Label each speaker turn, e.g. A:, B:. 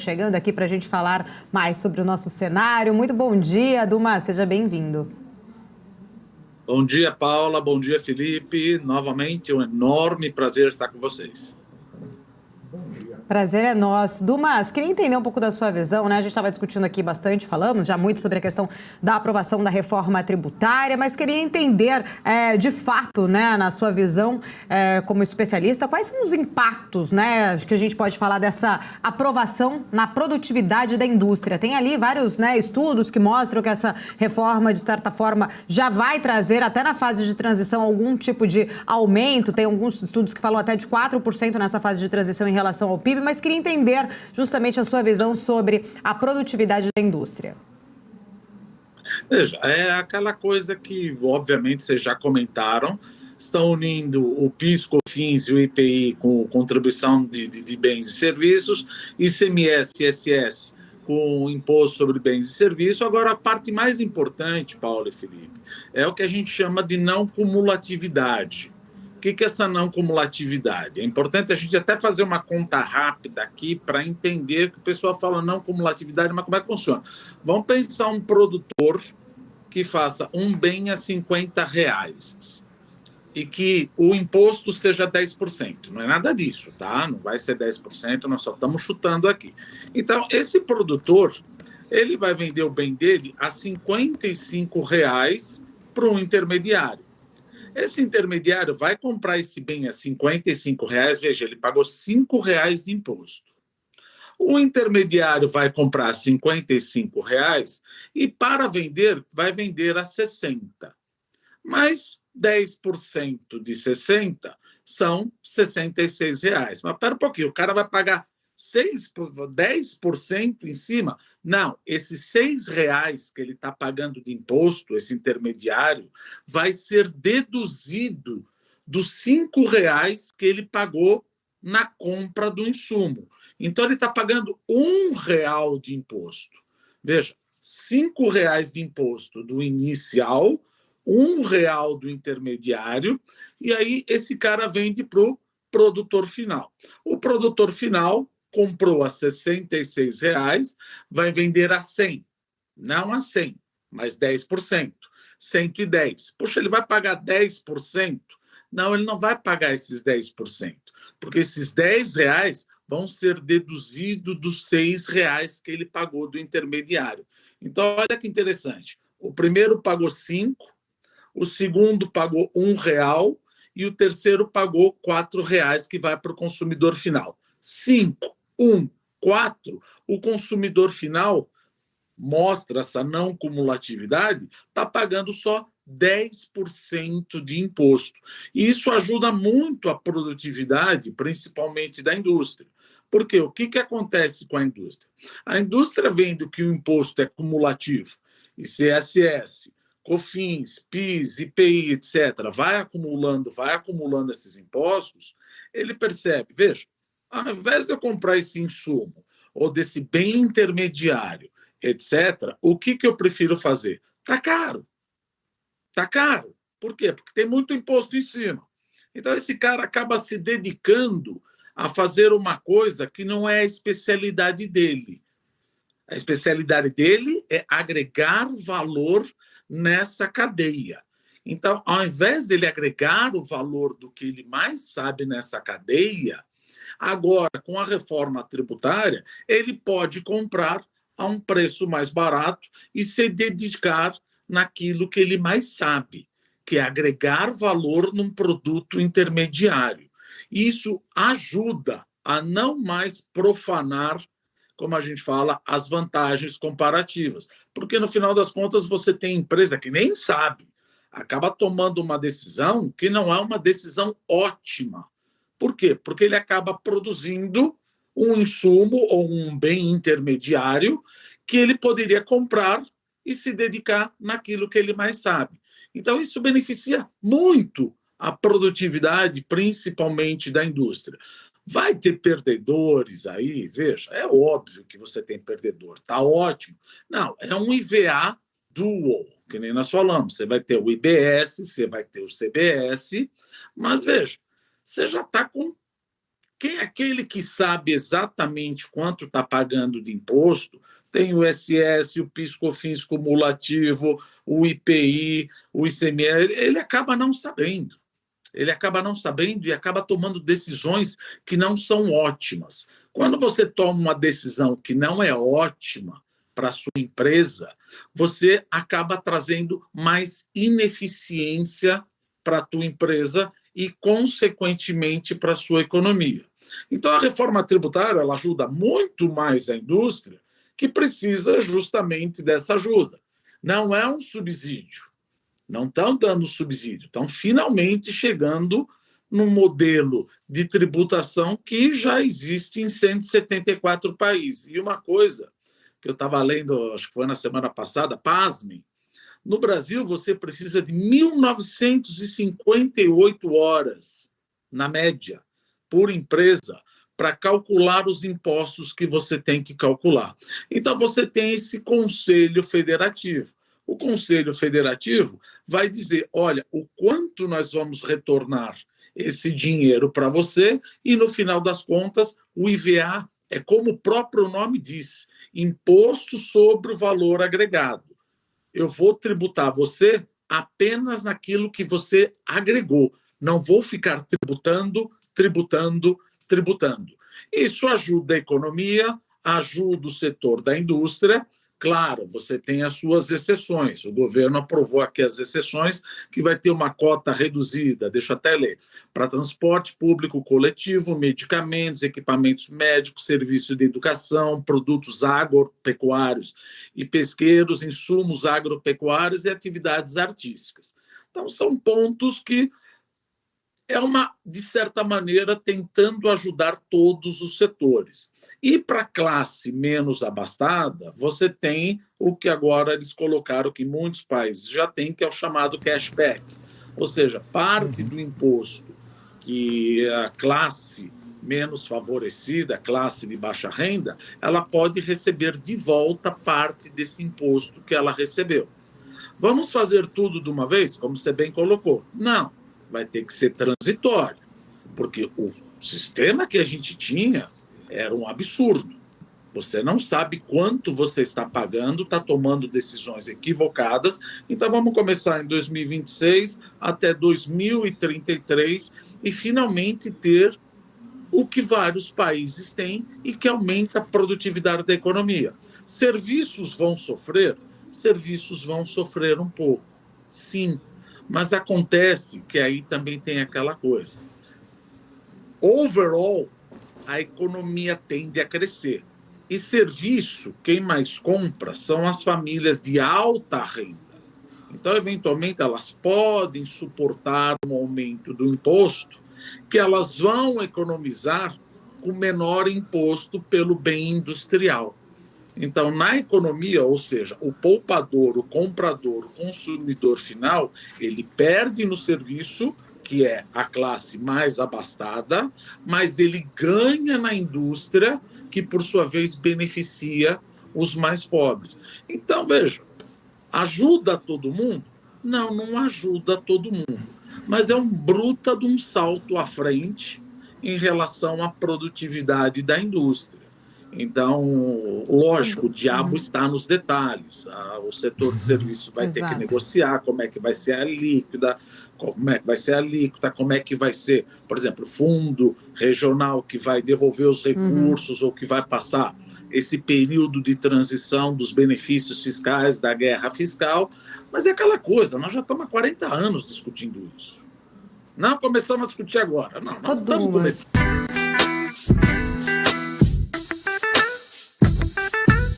A: chegando aqui para a gente falar mais sobre o nosso cenário. Muito bom dia, Duma, seja bem-vindo.
B: Bom dia, Paula. Bom dia, Felipe. Novamente, um enorme prazer estar com vocês.
A: Prazer é nosso. Dumas, queria entender um pouco da sua visão, né? A gente estava discutindo aqui bastante, falamos já muito sobre a questão da aprovação da reforma tributária, mas queria entender, de fato, né, na sua visão como especialista, quais são os impactos, né, que a gente pode falar dessa aprovação na produtividade da indústria. Tem ali vários, né, estudos que mostram que essa reforma, de certa forma, já vai trazer, até na fase de transição, algum tipo de aumento. Tem alguns estudos que falam até de 4% nessa fase de transição em relação ao PIB, mas queria entender justamente a sua visão sobre a produtividade da indústria.
B: Veja, é aquela coisa que, obviamente, vocês já comentaram, estão unindo o PIS, COFINS e o IPI com contribuição de bens e serviços, ICMS e ISS com o imposto sobre bens e serviços. Agora, a parte mais importante, Paulo e Felipe, é o que a gente chama de não cumulatividade. O que é essa não cumulatividade? É importante a gente até fazer uma conta rápida aqui para entender que o pessoal fala não cumulatividade, mas como é que funciona? Vamos pensar um produtor que faça um bem a R$50 e que o imposto seja 10%. Não é nada disso, tá? Não vai ser 10%, nós só estamos chutando aqui. Então, esse produtor, ele vai vender o bem dele a R$55 para um intermediário. Esse intermediário vai comprar esse bem a R$55, veja, ele pagou R$5 de imposto. O intermediário vai comprar a R$55 e, para vender, vai vender a 60. Mas 10% de 60 são R$66. Mas espera um pouquinho, o cara vai pagar 10% em cima? Não, esses R$6 que ele está pagando de imposto, esse intermediário, vai ser deduzido dos R$5 que ele pagou na compra do insumo. Então, ele está pagando R$1 de imposto. Veja, R$5 de imposto do inicial, R$1 do intermediário, e aí esse cara vende para o produtor final. O produtor final comprou a R$66, vai vender a 100. Não a 100, mas 10%. 110. Puxa, ele vai pagar 10%? Não, ele não vai pagar esses 10%, porque esses R$10 vão ser deduzidos dos R$6 que ele pagou do intermediário. Então, olha que interessante. O primeiro pagou 5, o segundo pagou R$1 e o terceiro pagou R$4 que vai para o consumidor final. 5, 1, 4, o consumidor final mostra essa não cumulatividade, está pagando só 10% de imposto. E isso ajuda muito a produtividade, principalmente da indústria. Por quê? O que acontece com a indústria? A indústria, vendo que o imposto é cumulativo, ICSS, COFINS, PIS, IPI, etc., vai acumulando esses impostos, ele percebe, veja, ao invés de eu comprar esse insumo ou desse bem intermediário, etc., o que eu prefiro fazer? Está caro. Está caro. Por quê? Porque tem muito imposto em cima. Então, esse cara acaba se dedicando a fazer uma coisa que não é a especialidade dele. A especialidade dele é agregar valor nessa cadeia. Então, ao invés dele agregar o valor do que ele mais sabe nessa cadeia, agora, com a reforma tributária, ele pode comprar a um preço mais barato e se dedicar naquilo que ele mais sabe, que é agregar valor num produto intermediário. Isso ajuda a não mais profanar, como a gente fala, as vantagens comparativas. Porque, no final das contas, você tem empresa que nem sabe, acaba tomando uma decisão que não é uma decisão ótima. Por quê? Porque ele acaba produzindo um insumo ou um bem intermediário que ele poderia comprar e se dedicar naquilo que ele mais sabe. Então, isso beneficia muito a produtividade, principalmente da indústria. Vai ter perdedores aí, veja, é óbvio que você tem perdedor, está ótimo. Não, é um IVA dual, que nem nós falamos. Você vai ter o IBS, você vai ter o CBS, mas veja, você já está com Quem é aquele que sabe exatamente quanto está pagando de imposto, tem o ISS, o PIS/COFINS cumulativo, o IPI, o ICMS, ele acaba não sabendo. Ele acaba não sabendo e acaba tomando decisões que não são ótimas. Quando você toma uma decisão que não é ótima para a sua empresa, você acaba trazendo mais ineficiência para a tua empresa e, consequentemente, para a sua economia. Então, a reforma tributária ela ajuda muito mais a indústria, que precisa justamente dessa ajuda. Não é um subsídio. Não estão dando subsídio. Estão finalmente chegando num modelo de tributação que já existe em 174 países. E uma coisa que eu estava lendo, acho que foi na semana passada, pasmem, no Brasil você precisa de 1.958 horas, na média, por empresa, para calcular os impostos que você tem que calcular. Então, você tem esse Conselho Federativo. O Conselho Federativo vai dizer, olha, o quanto nós vamos retornar esse dinheiro para você e, no final das contas, o IVA é como o próprio nome diz, Imposto sobre o Valor Agregado. Eu vou tributar você apenas naquilo que você agregou. Não vou ficar tributando. Isso ajuda a economia, ajuda o setor da indústria. Claro, você tem as suas exceções. O governo aprovou aqui as exceções, que vai ter uma cota reduzida, deixa eu até ler, para transporte público coletivo, medicamentos, equipamentos médicos, serviços de educação, produtos agropecuários e pesqueiros, insumos agropecuários e atividades artísticas. Então, são pontos que de certa maneira, tentando ajudar todos os setores. E para a classe menos abastada, você tem o que agora eles colocaram, que muitos países já têm, que é o chamado cashback. Ou seja, parte do imposto que a classe menos favorecida, a classe de baixa renda, ela pode receber de volta parte desse imposto que ela recebeu. Vamos fazer tudo de uma vez, como você bem colocou? Não. Vai ter que ser transitório, porque o sistema que a gente tinha era um absurdo. Você não sabe quanto você está pagando, está tomando decisões equivocadas. Então, vamos começar em 2026 até 2033 e finalmente ter o que vários países têm e que aumenta a produtividade da economia. Serviços vão sofrer um pouco, sim. Mas acontece que aí também tem aquela coisa. Overall, a economia tende a crescer. E serviço, quem mais compra são as famílias de alta renda. Então, eventualmente, elas podem suportar um aumento do imposto, que elas vão economizar com menor imposto pelo bem industrial. Então, na economia, ou seja, o poupador, o comprador, o consumidor final, ele perde no serviço, que é a classe mais abastada, mas ele ganha na indústria, que, por sua vez, beneficia os mais pobres. Então, veja, ajuda todo mundo? Não, não ajuda todo mundo. Mas é um bruta de um salto à frente em relação à produtividade da indústria. Então, lógico, o diabo está nos detalhes. O setor de serviços vai ter que negociar como é que vai ser a alíquota, como é que vai ser, por exemplo, o fundo regional que vai devolver os recursos ou que vai passar esse período de transição dos benefícios fiscais, da guerra fiscal. Mas é aquela coisa, nós já estamos há 40 anos discutindo isso. Não começamos a discutir agora. Não estamos começando.